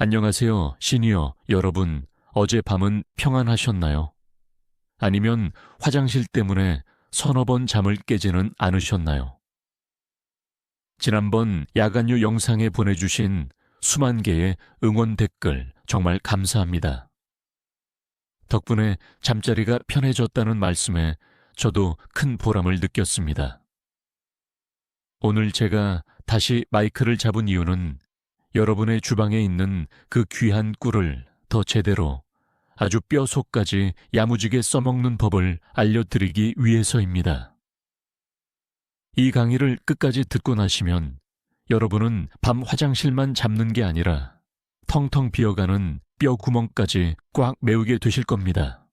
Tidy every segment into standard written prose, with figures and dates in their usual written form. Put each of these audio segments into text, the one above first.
안녕하세요, 시니어 여러분. 어젯밤은 평안하셨나요? 아니면 화장실 때문에 서너 번 잠을 깨지는 않으셨나요? 지난번 야간유 영상에 보내주신 수만 개의 응원 댓글 정말 감사합니다. 덕분에 잠자리가 편해졌다는 말씀에 저도 큰 보람을 느꼈습니다. 오늘 제가 다시 마이크를 잡은 이유는 여러분의 주방에 있는 그 귀한 꿀을 더 제대로 아주 뼈속까지 야무지게 써먹는 법을 알려드리기 위해서입니다. 이 강의를 끝까지 듣고 나시면 여러분은 밤 화장실만 잡는 게 아니라 텅텅 비어가는 뼈 구멍까지 꽉 메우게 되실 겁니다.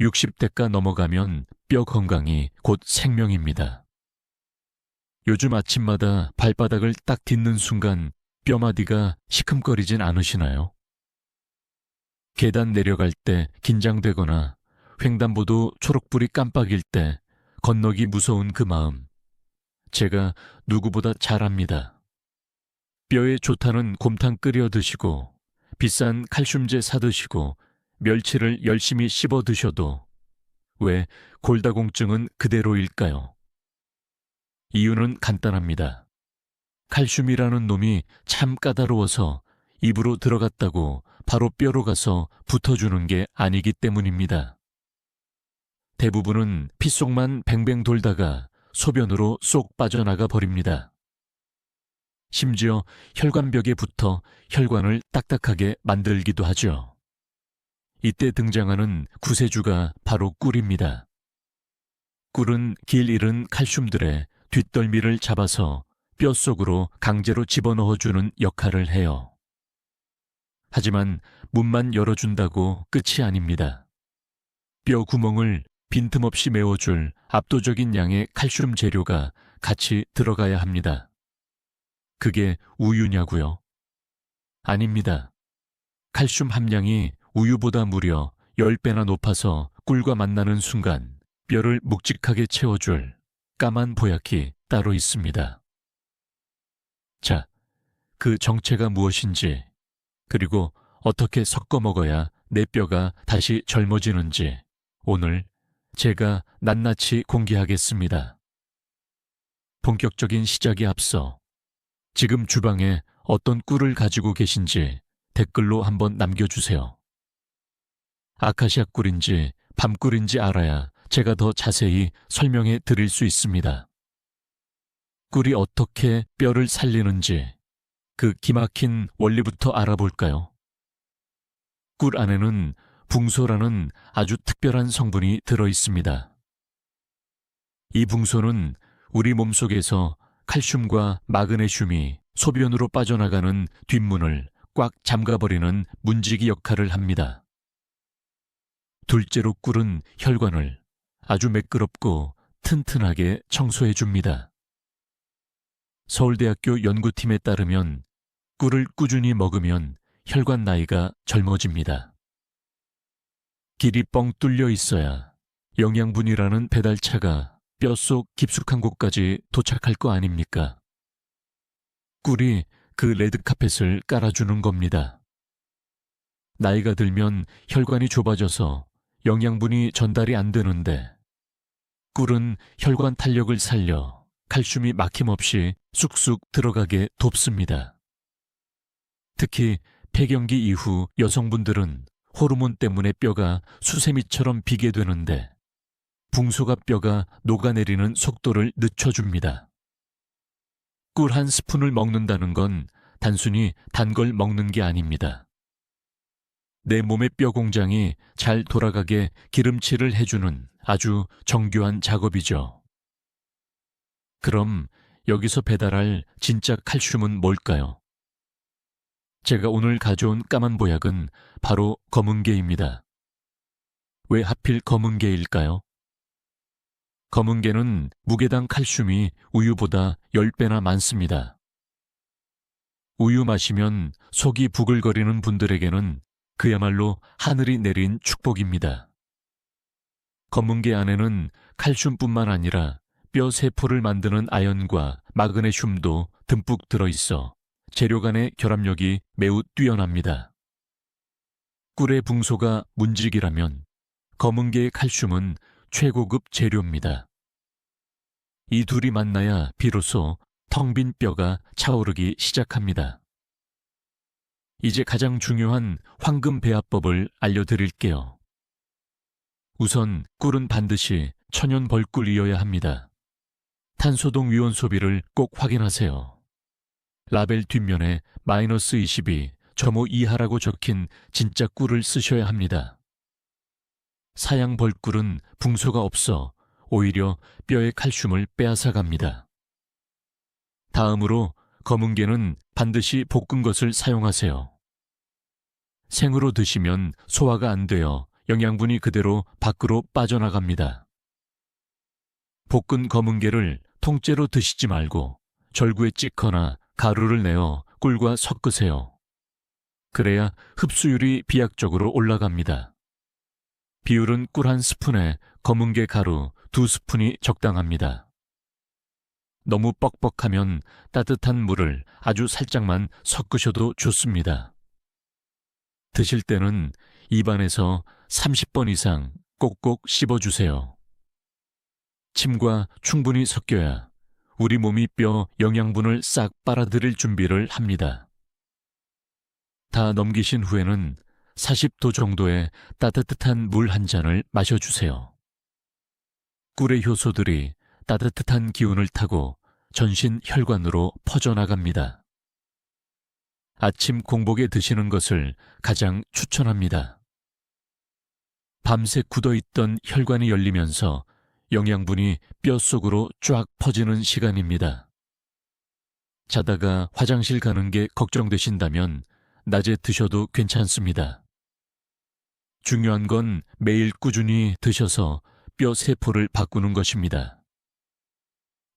60대가 넘어가면 뼈 건강이 곧 생명입니다. 요즘 아침마다 발바닥을 딱 딛는 순간 뼈마디가 시큼거리진 않으시나요? 계단 내려갈 때 긴장되거나 횡단보도 초록불이 깜빡일 때 건너기 무서운 그 마음, 제가 누구보다 잘 압니다. 뼈에 좋다는 곰탕 끓여 드시고 비싼 칼슘제 사 드시고 멸치를 열심히 씹어 드셔도 왜 골다공증은 그대로일까요? 이유는 간단합니다. 칼슘이라는 놈이 참 까다로워서 입으로 들어갔다고 바로 뼈로 가서 붙어주는 게 아니기 때문입니다. 대부분은 피 속만 뱅뱅 돌다가 소변으로 쏙 빠져나가 버립니다. 심지어 혈관벽에 붙어 혈관을 딱딱하게 만들기도 하죠. 이때 등장하는 구세주가 바로 꿀입니다. 꿀은 길 잃은 칼슘들의 뒷덜미를 잡아서 뼛속으로 강제로 집어넣어주는 역할을 해요. 하지만 문만 열어준다고 끝이 아닙니다. 뼈 구멍을 빈틈없이 메워줄 압도적인 양의 칼슘 재료가 같이 들어가야 합니다. 그게 우유냐고요? 아닙니다. 칼슘 함량이 우유보다 무려 10배나 높아서 꿀과 만나는 순간 뼈를 묵직하게 채워줄 까만 보약이 따로 있습니다. 자, 그 정체가 무엇인지, 그리고 어떻게 섞어 먹어야 내 뼈가 다시 젊어지는지 오늘 제가 낱낱이 공개하겠습니다. 본격적인 시작에 앞서 지금 주방에 어떤 꿀을 가지고 계신지 댓글로 한번 남겨주세요. 아카시아 꿀인지 밤꿀인지 알아야 제가 더 자세히 설명해 드릴 수 있습니다. 꿀이 어떻게 뼈를 살리는지 그 기막힌 원리부터 알아볼까요? 꿀 안에는 붕소라는 아주 특별한 성분이 들어 있습니다. 이 붕소는 우리 몸속에서 칼슘과 마그네슘이 소변으로 빠져나가는 뒷문을 꽉 잠가버리는 문지기 역할을 합니다. 둘째로 꿀은 혈관을 아주 매끄럽고 튼튼하게 청소해 줍니다. 서울대학교 연구팀에 따르면 꿀을 꾸준히 먹으면 혈관 나이가 젊어집니다. 길이 뻥 뚫려 있어야 영양분이라는 배달차가 뼛속 깊숙한 곳까지 도착할 거 아닙니까? 꿀이 그 레드카펫을 깔아주는 겁니다. 나이가 들면 혈관이 좁아져서 영양분이 전달이 안 되는데 꿀은 혈관 탄력을 살려 칼슘이 막힘없이 쑥쑥 들어가게 돕습니다. 특히 폐경기 이후 여성분들은 호르몬 때문에 뼈가 수세미처럼 비게 되는데 붕소가 뼈가 녹아내리는 속도를 늦춰줍니다. 꿀 한 스푼을 먹는다는 건 단순히 단 걸 먹는 게 아닙니다. 내 몸의 뼈 공장이 잘 돌아가게 기름칠을 해주는 아주 정교한 작업이죠. 그럼 여기서 배달할 진짜 칼슘은 뭘까요? 제가 오늘 가져온 까만 보약은 바로 검은개입니다. 왜 하필 검은개일까요? 검은개는 무게당 칼슘이 우유보다 10배나 많습니다. 우유 마시면 속이 부글거리는 분들에게는 그야말로 하늘이 내린 축복입니다. 검은개 안에는 칼슘뿐만 아니라 뼈 세포를 만드는 아연과 마그네슘도 듬뿍 들어있어 재료 간의 결합력이 매우 뛰어납니다. 꿀의 붕소가 문직이라면 검은게의 칼슘은 최고급 재료입니다. 이 둘이 만나야 비로소 텅 빈 뼈가 차오르기 시작합니다. 이제 가장 중요한 황금 배합법을 알려드릴게요. 우선 꿀은 반드시 천연 벌꿀이어야 합니다. 탄소동 위원 소비를 꼭 확인하세요. 라벨 뒷면에 -22, 점호 이하라고 적힌 진짜 꿀을 쓰셔야 합니다. 사양 벌꿀은 붕소가 없어 오히려 뼈의 칼슘을 빼앗아 갑니다. 다음으로 검은게는 반드시 볶은 것을 사용하세요. 생으로 드시면 소화가 안 되어 영양분이 그대로 밖으로 빠져나갑니다. 볶은 검은게를 통째로 드시지 말고 절구에 찍거나 가루를 내어 꿀과 섞으세요. 그래야 흡수율이 비약적으로 올라갑니다. 비율은 꿀 1스푼에 검은게 가루 2스푼이 적당합니다. 너무 뻑뻑하면 따뜻한 물을 아주 살짝만 섞으셔도 좋습니다. 드실 때는 입안에서 30번 이상 꼭꼭 씹어주세요. 침과 충분히 섞여야 우리 몸이 뼈 영양분을 싹 빨아들일 준비를 합니다. 다 넘기신 후에는 40도 정도의 따뜻한 물 한 잔을 마셔주세요. 꿀의 효소들이 따뜻한 기운을 타고 전신 혈관으로 퍼져나갑니다. 아침 공복에 드시는 것을 가장 추천합니다. 밤새 굳어있던 혈관이 열리면서 영양분이 뼛속으로 쫙 퍼지는 시간입니다. 자다가 화장실 가는 게 걱정되신다면 낮에 드셔도 괜찮습니다. 중요한 건 매일 꾸준히 드셔서 뼈 세포를 바꾸는 것입니다.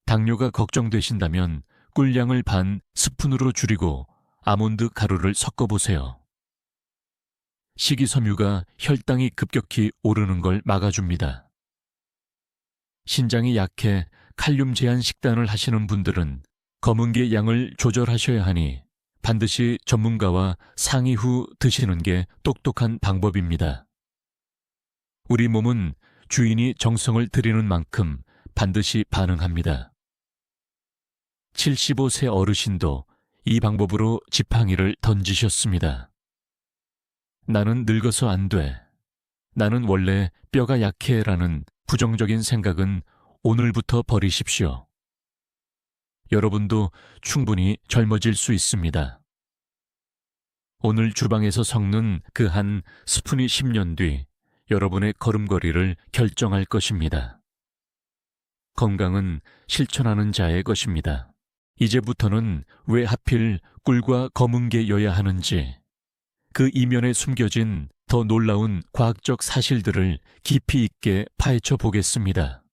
당뇨가 걱정되신다면 꿀량을 반 스푼으로 줄이고 아몬드 가루를 섞어보세요. 식이섬유가 혈당이 급격히 오르는 걸 막아줍니다. 신장이 약해 칼륨 제한 식단을 하시는 분들은 검은게 양을 조절하셔야 하니 반드시 전문가와 상의 후 드시는 게 똑똑한 방법입니다. 우리 몸은 주인이 정성을 들이는 만큼 반드시 반응합니다. 75세 어르신도 이 방법으로 지팡이를 던지셨습니다. 나는 늙어서 안 돼. 나는 원래 뼈가 약해라는 부정적인 생각은 오늘부터 버리십시오. 여러분도 충분히 젊어질 수 있습니다. 오늘 주방에서 섞는 그 한 스푼이 10년 뒤 여러분의 걸음걸이를 결정할 것입니다. 건강은 실천하는 자의 것입니다. 이제부터는 왜 하필 꿀과 검은게여야 하는지, 그 이면에 숨겨진 더 놀라운 과학적 사실들을 깊이 있게 파헤쳐 보겠습니다.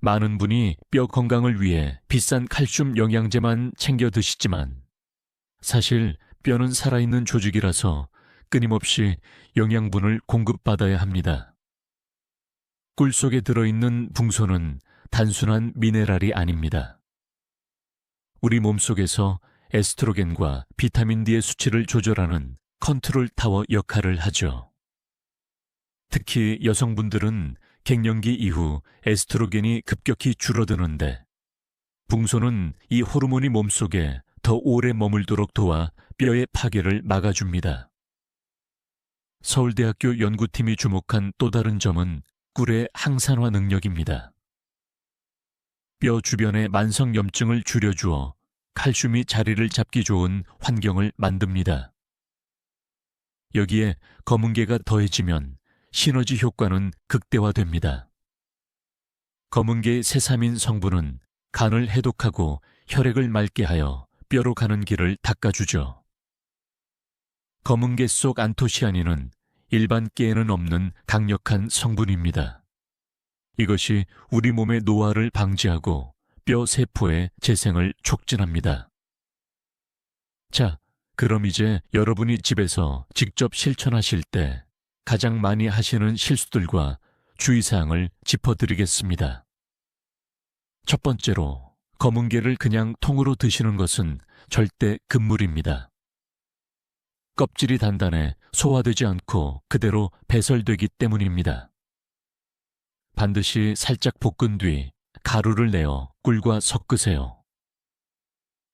많은 분이 뼈 건강을 위해 비싼 칼슘 영양제만 챙겨 드시지만 사실 뼈는 살아있는 조직이라서 끊임없이 영양분을 공급받아야 합니다. 꿀 속에 들어있는 붕소는 단순한 미네랄이 아닙니다. 우리 몸속에서 에스트로겐과 비타민 D의 수치를 조절하는 컨트롤 타워 역할을 하죠. 특히 여성분들은 갱년기 이후 에스트로겐이 급격히 줄어드는데 붕소는 이 호르몬이 몸속에 더 오래 머물도록 도와 뼈의 파괴를 막아줍니다. 서울대학교 연구팀이 주목한 또 다른 점은 꿀의 항산화 능력입니다. 뼈 주변의 만성염증을 줄여주어 칼슘이 자리를 잡기 좋은 환경을 만듭니다. 여기에 검은게가 더해지면 시너지 효과는 극대화됩니다. 검은게의 세사민 성분은 간을 해독하고 혈액을 맑게 하여 뼈로 가는 길을 닦아주죠. 검은게 속 안토시아닌은 일반 깨에는 없는 강력한 성분입니다. 이것이 우리 몸의 노화를 방지하고 뼈 세포의 재생을 촉진합니다. 자, 그럼 이제 여러분이 집에서 직접 실천하실 때 가장 많이 하시는 실수들과 주의사항을 짚어드리겠습니다. 첫 번째로 검은 게를 그냥 통으로 드시는 것은 절대 금물입니다. 껍질이 단단해 소화되지 않고 그대로 배설되기 때문입니다. 반드시 살짝 볶은 뒤 가루를 내어 꿀과 섞으세요.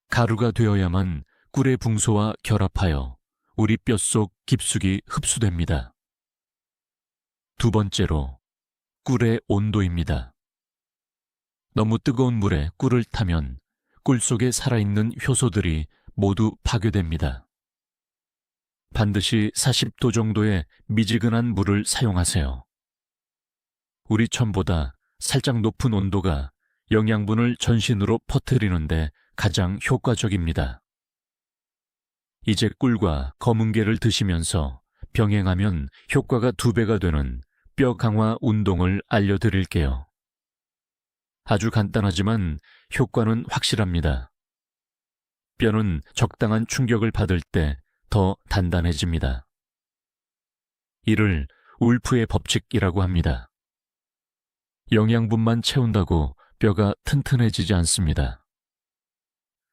가루가 되어야만 꿀의 붕소와 결합하여 우리 뼛속 깊숙이 흡수됩니다. 두 번째로, 꿀의 온도입니다. 너무 뜨거운 물에 꿀을 타면 꿀 속에 살아있는 효소들이 모두 파괴됩니다. 반드시 40도 정도의 미지근한 물을 사용하세요. 우리 천보다 살짝 높은 온도가 영양분을 전신으로 퍼뜨리는데 가장 효과적입니다. 이제 꿀과 검은 게를 드시면서 병행하면 효과가 2배가 되는 뼈 강화 운동을 알려드릴게요. 아주 간단하지만 효과는 확실합니다. 뼈는 적당한 충격을 받을 때 더 단단해집니다. 이를 울프의 법칙이라고 합니다. 영양분만 채운다고 뼈가 튼튼해지지 않습니다.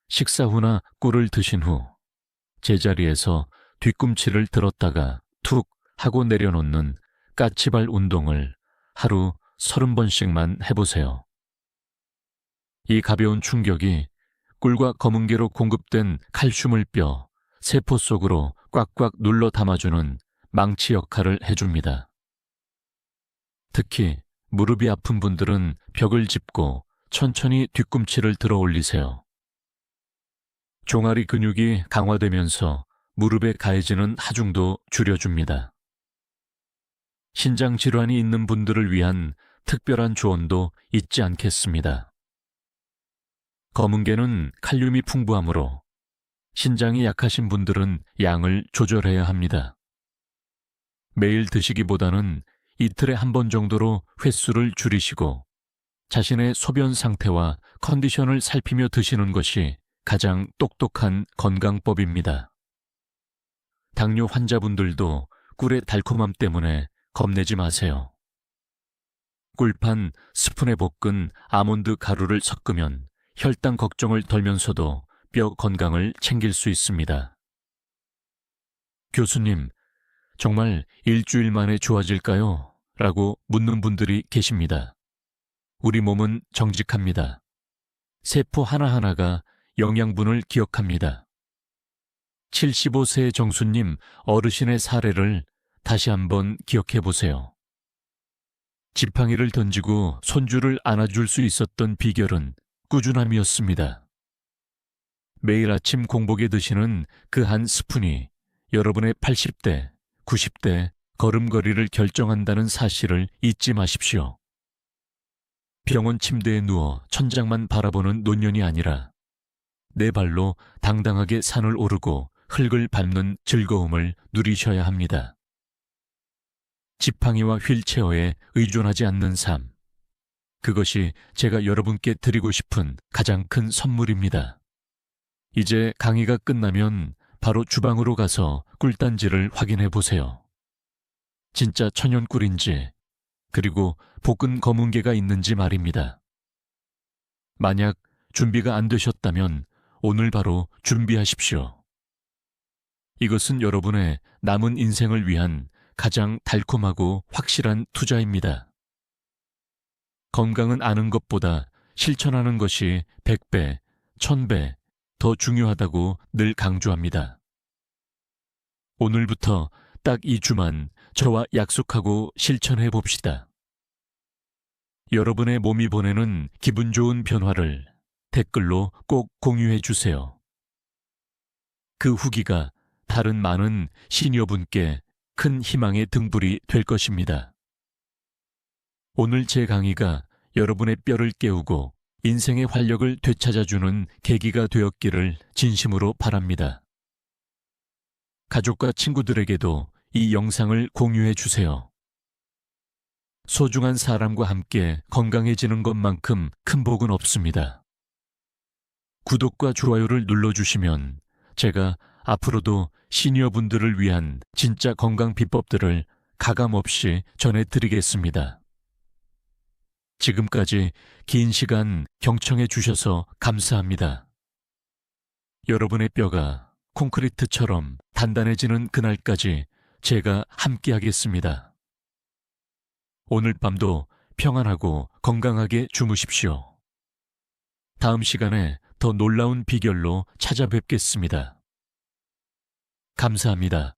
식사 후나 꿀을 드신 후 제자리에서 뒤꿈치를 들었다가 툭 하고 내려놓는 까치발 운동을 하루 30번씩만 해보세요. 이 가벼운 충격이 꿀과 검은 게로 공급된 칼슘을 뼈, 세포 속으로 꽉꽉 눌러 담아주는 망치 역할을 해줍니다. 특히 무릎이 아픈 분들은 벽을 짚고 천천히 뒤꿈치를 들어 올리세요. 종아리 근육이 강화되면서 무릎에 가해지는 하중도 줄여줍니다. 신장 질환이 있는 분들을 위한 특별한 조언도 잊지 않겠습니다. 검은 게는 칼륨이 풍부하므로 신장이 약하신 분들은 양을 조절해야 합니다. 매일 드시기보다는 이틀에 한 번 정도로 횟수를 줄이시고 자신의 소변 상태와 컨디션을 살피며 드시는 것이 가장 똑똑한 건강법입니다. 당뇨 환자분들도 꿀의 달콤함 때문에 겁내지 마세요. 꿀판 스푼에 볶은 아몬드 가루를 섞으면 혈당 걱정을 덜면서도 뼈 건강을 챙길 수 있습니다. 교수님, 정말 일주일 만에 좋아질까요? 라고 묻는 분들이 계십니다. 우리 몸은 정직합니다. 세포 하나하나가 영양분을 기억합니다. 75세 정수님 어르신의 사례를 다시 한번 기억해 보세요. 지팡이를 던지고 손주를 안아줄 수 있었던 비결은 꾸준함이었습니다. 매일 아침 공복에 드시는 그 한 스푼이 여러분의 80대, 90대 걸음걸이를 결정한다는 사실을 잊지 마십시오. 병원 침대에 누워 천장만 바라보는 노년이 아니라 내 발로 당당하게 산을 오르고 흙을 밟는 즐거움을 누리셔야 합니다. 지팡이와 휠체어에 의존하지 않는 삶. 그것이 제가 여러분께 드리고 싶은 가장 큰 선물입니다. 이제 강의가 끝나면 바로 주방으로 가서 꿀단지를 확인해 보세요. 진짜 천연꿀인지, 그리고 볶은 검은 게가 있는지 말입니다. 만약 준비가 안 되셨다면 오늘 바로 준비하십시오. 이것은 여러분의 남은 인생을 위한 가장 달콤하고 확실한 투자입니다. 건강은 아는 것보다 실천하는 것이 100배, 1000배 더 중요하다고 늘 강조합니다. 오늘부터 딱 2주만 저와 약속하고 실천해 봅시다. 여러분의 몸이 보내는 기분 좋은 변화를 댓글로 꼭 공유해 주세요. 그 후기가 다른 많은 시니어분께 큰 희망의 등불이 될 것입니다. 오늘 제 강의가 여러분의 뼈를 깨우고 인생의 활력을 되찾아주는 계기가 되었기를 진심으로 바랍니다. 가족과 친구들에게도 이 영상을 공유해 주세요. 소중한 사람과 함께 건강해지는 것만큼 큰 복은 없습니다. 구독과 좋아요를 눌러주시면 제가 앞으로도 시니어분들을 위한 진짜 건강 비법들을 가감없이 전해드리겠습니다. 지금까지 긴 시간 경청해 주셔서 감사합니다. 여러분의 뼈가 콘크리트처럼 단단해지는 그날까지 제가 함께하겠습니다. 오늘 밤도 평안하고 건강하게 주무십시오. 다음 시간에 더 놀라운 비결로 찾아뵙겠습니다. 감사합니다.